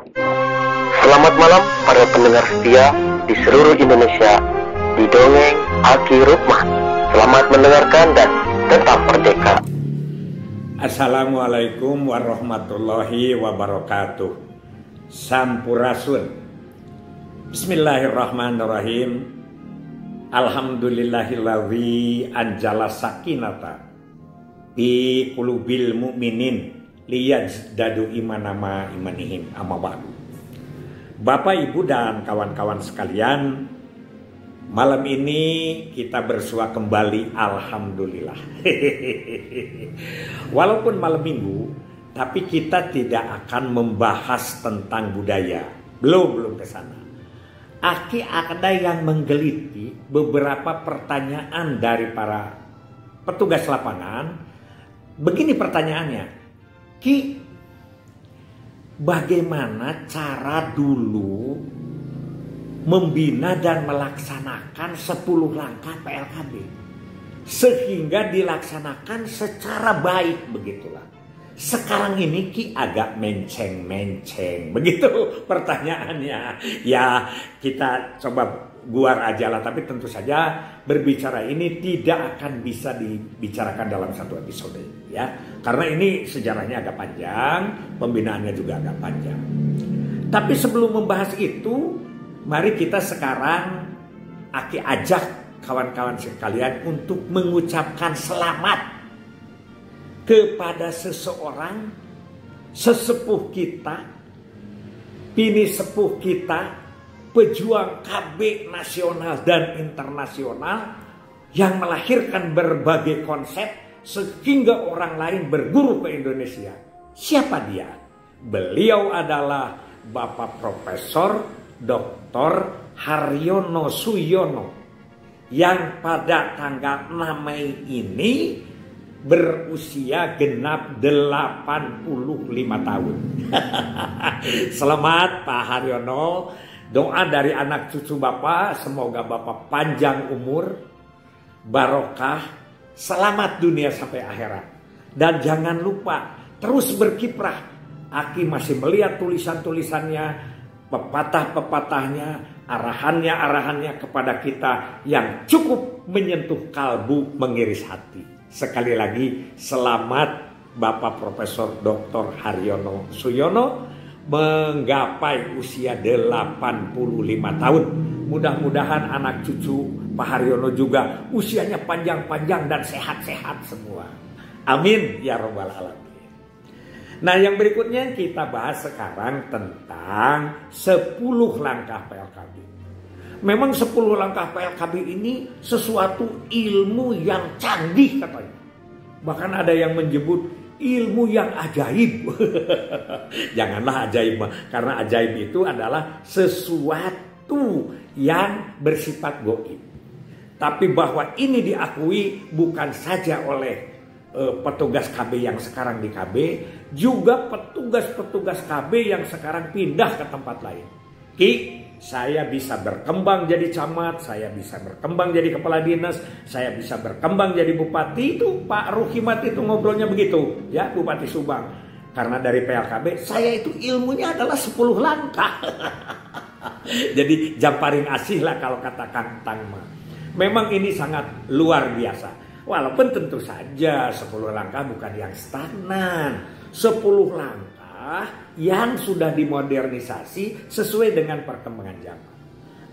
Selamat malam para pendengar setia di seluruh Indonesia di Dongeng Aki Rukman. Selamat mendengarkan dan tetap merdeka. Assalamualaikum warahmatullahi wabarakatuh. Sampurasun. Bismillahirrahmanirrahim. Alhamdulillahilladzi anjala sakinata fi qulubil mu'minin liyazdadu imanama imanihim amma ba'du. Bapak, Ibu, dan kawan-kawan sekalian, malam ini kita bersua kembali, alhamdulillah. Walaupun malam minggu, tapi kita tidak akan membahas tentang budaya. Belum ke sana. Aki ada yang menggeliti beberapa pertanyaan dari para petugas lapangan. Begini pertanyaannya, Ki, bagaimana cara dulu membina dan melaksanakan 10 langkah PLKB sehingga dilaksanakan secara baik begitulah. Sekarang ini Ki agak menceng-menceng begitu pertanyaannya. Ya kita coba guar aja lah, tapi tentu saja berbicara ini tidak akan bisa dibicarakan dalam satu episode ya. Karena ini sejarahnya agak panjang, pembinaannya juga agak panjang. Tapi sebelum membahas itu, mari kita sekarang Aki ajak kawan-kawan sekalian untuk mengucapkan selamat kepada seseorang, sesepuh kita, bini sepuh kita, pejuang KB nasional dan internasional yang melahirkan berbagai konsep sehingga orang lain berguru ke Indonesia. Siapa dia? Beliau adalah Bapak Profesor Dr. Haryono Suyono yang pada tanggal 6 Mei ini berusia genap 85 tahun. Selamat Pak Haryono. Doa dari anak cucu Bapak, semoga Bapak panjang umur, barokah, selamat dunia sampai akhirat. Dan jangan lupa terus berkiprah. Aki masih melihat tulisan-tulisannya, pepatah-pepatahnya, arahannya kepada kita yang cukup menyentuh kalbu, mengiris hati. Sekali lagi selamat Bapak Profesor Dr. Haryono Suyono menggapai usia 85 tahun. Mudah-mudahan anak cucu Pak Haryono juga usianya panjang-panjang dan sehat-sehat semua. Amin ya robbal alamin. Nah, yang berikutnya kita bahas sekarang tentang 10 langkah PLKB. Memang 10 langkah PLKB ini sesuatu ilmu yang canggih katanya. Bahkan ada yang menyebut ilmu yang ajaib. Janganlah ajaib, karena ajaib itu adalah sesuatu yang bersifat gaib. Tapi bahwa ini diakui bukan saja oleh petugas KB yang sekarang di KB, juga petugas-petugas KB yang sekarang pindah ke tempat lain. Ki, saya bisa berkembang jadi camat, saya bisa berkembang jadi kepala dinas, saya bisa berkembang jadi bupati. Itu Pak Ruhimat itu ngobrolnya begitu ya, Bupati Subang. Karena dari PLKB saya itu ilmunya adalah 10 langkah. Jadi jamparing asih lah kalau kata Kang Tangma. Memang ini sangat luar biasa. Walaupun tentu saja 10 langkah bukan yang stagnan. 10 langkah yang sudah dimodernisasi sesuai dengan perkembangan zaman.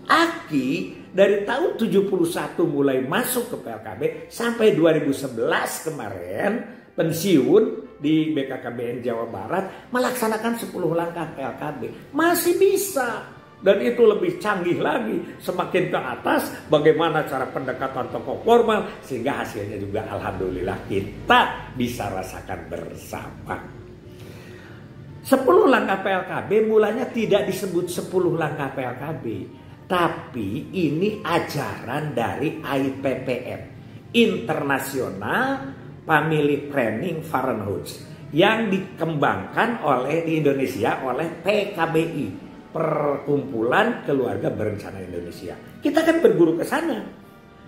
Aki dari tahun 71 mulai masuk ke PLKB sampai 2011 kemarin pensiun di BKKBN Jawa Barat melaksanakan 10 langkah PLKB. Masih bisa. Dan itu lebih canggih lagi. Semakin ke atas bagaimana cara pendekatan tokoh formal sehingga hasilnya juga alhamdulillah kita bisa rasakan bersama. 10 langkah PLKB mulanya tidak disebut 10 langkah PLKB, tapi ini ajaran dari IPPF, International Family Planning Fahrenheit, yang dikembangkan di Indonesia oleh PKBI, Perkumpulan Keluarga Berencana Indonesia. Kita kan berguru ke sana.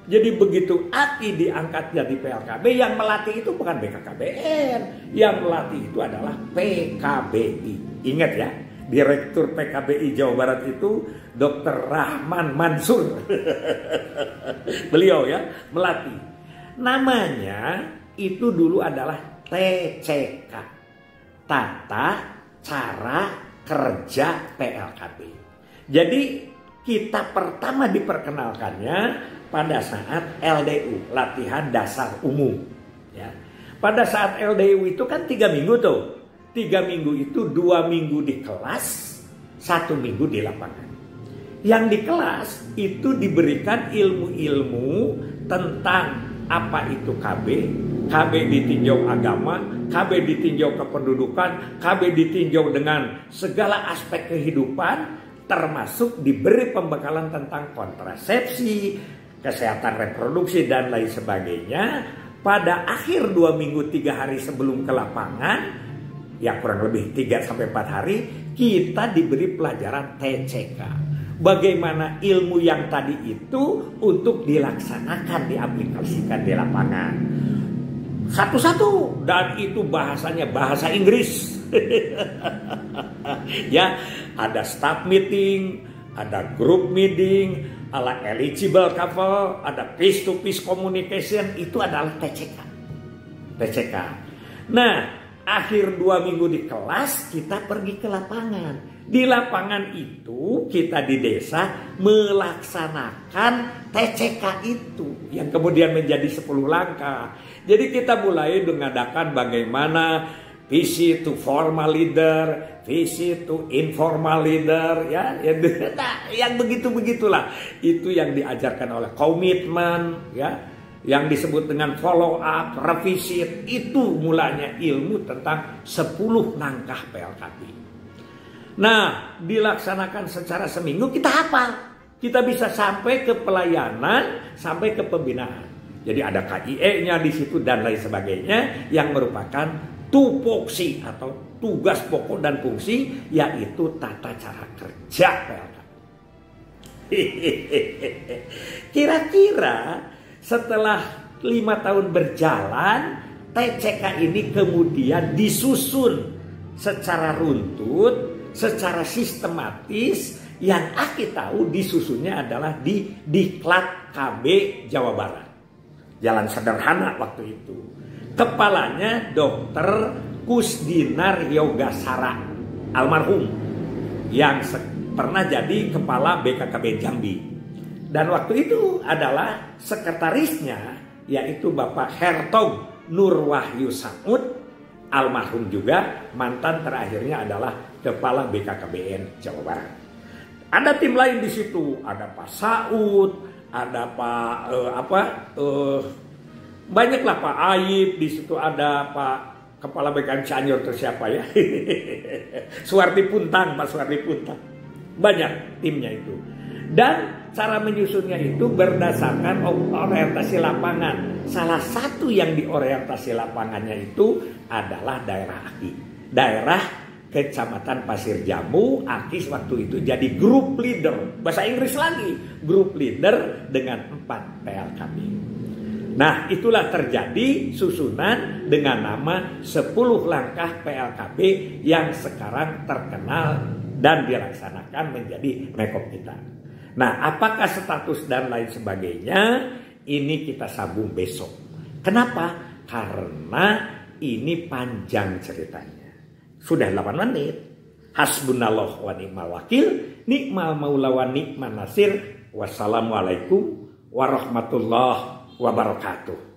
Jadi begitu Aki diangkat jadi PLKB, yang melatih itu bukan BKKBN, yang melatih itu adalah PKBI. Ingat ya, Direktur PKBI Jawa Barat itu Dr. Rahman Mansur. Beliau ya melatih. Namanya itu dulu adalah TCK, Tata Cara Kerja PLKB. Jadi kita pertama diperkenalkannya pada saat LDU, latihan dasar umum. Ya. Pada saat LDU itu kan 3 minggu tuh. 3 minggu itu 2 minggu di kelas, 1 minggu di lapangan. Yang di kelas itu diberikan ilmu-ilmu tentang apa itu KB, KB ditinjau agama, KB ditinjau kependudukan, KB ditinjau dengan segala aspek kehidupan, termasuk diberi pembekalan tentang kontrasepsi, kesehatan reproduksi dan lain sebagainya. Pada akhir 2 minggu 3 hari sebelum ke lapangan, ya kurang lebih 3-4 hari, kita diberi pelajaran TCK. Bagaimana ilmu yang tadi itu untuk dilaksanakan, diaplikasikan di lapangan. Satu-satu, dan itu bahasanya bahasa Inggris. Ya, ada staff meeting, ada group meeting, ada eligible couple, ada face to face communication, itu adalah TCK. TCK. Nah, akhir 2 minggu di kelas kita pergi ke lapangan. Di lapangan itu kita di desa melaksanakan TCK itu yang kemudian menjadi 10 langkah. Jadi kita mulai mengadakan bagaimana visit to formal leader, visit to informal leader, ya, yang begitu-begitulah. Itu yang diajarkan oleh komitmen, ya, yang disebut dengan follow up, revisit. Itu mulanya ilmu tentang 10 langkah PLKB. Nah, dilaksanakan secara seminggu kita hafal. Kita bisa sampai ke pelayanan, sampai ke pembinaan. Jadi ada KIE-nya di situ dan lain sebagainya yang merupakan tupoksi atau tugas pokok dan fungsi, yaitu tata cara kerja PLKB. Kira-kira setelah 5 tahun berjalan, TCK ini kemudian disusun secara runtut, secara sistematis. Yang Aki tahu disusunnya adalah di Diklat KB Jawa Barat. Jalan sederhana waktu itu. Kepalanya Dr. Kusdinar Yogasara almarhum, yang pernah jadi kepala BKKB Jambi. Dan waktu itu adalah sekretarisnya yaitu Bapak Hertog Nurwahyu Saud almarhum juga, mantan terakhirnya adalah kepala BKKBN Jawa Barat. Ada tim lain di situ, ada Pak Saud, ada Pak banyaklah Pak Aib di situ, ada Pak kepala BKN Cianjur itu siapa ya? Suwardi Puntang, Pak Suwardi Puntang. Banyak timnya itu. Dan cara menyusunnya itu berdasarkan orientasi lapangan. Salah satu yang diorientasi lapangannya itu adalah daerah Aki. Daerah Kecamatan Pasir Jambu. Aki waktu itu jadi group leader. Bahasa Inggris lagi. Group leader dengan 4 PLKB. Nah, itulah terjadi susunan dengan nama 10 langkah PLKB yang sekarang terkenal dan dilaksanakan menjadi Mekop kita. Nah, apakah status dan lain sebagainya, ini kita sambung besok. Kenapa? Karena ini panjang ceritanya. Sudah 8 menit. Hasbunallah wa ni'mal wakil, ni'mal maula wa ni'man nasir. Wassalamualaikum warahmatullahi wabarakatuh.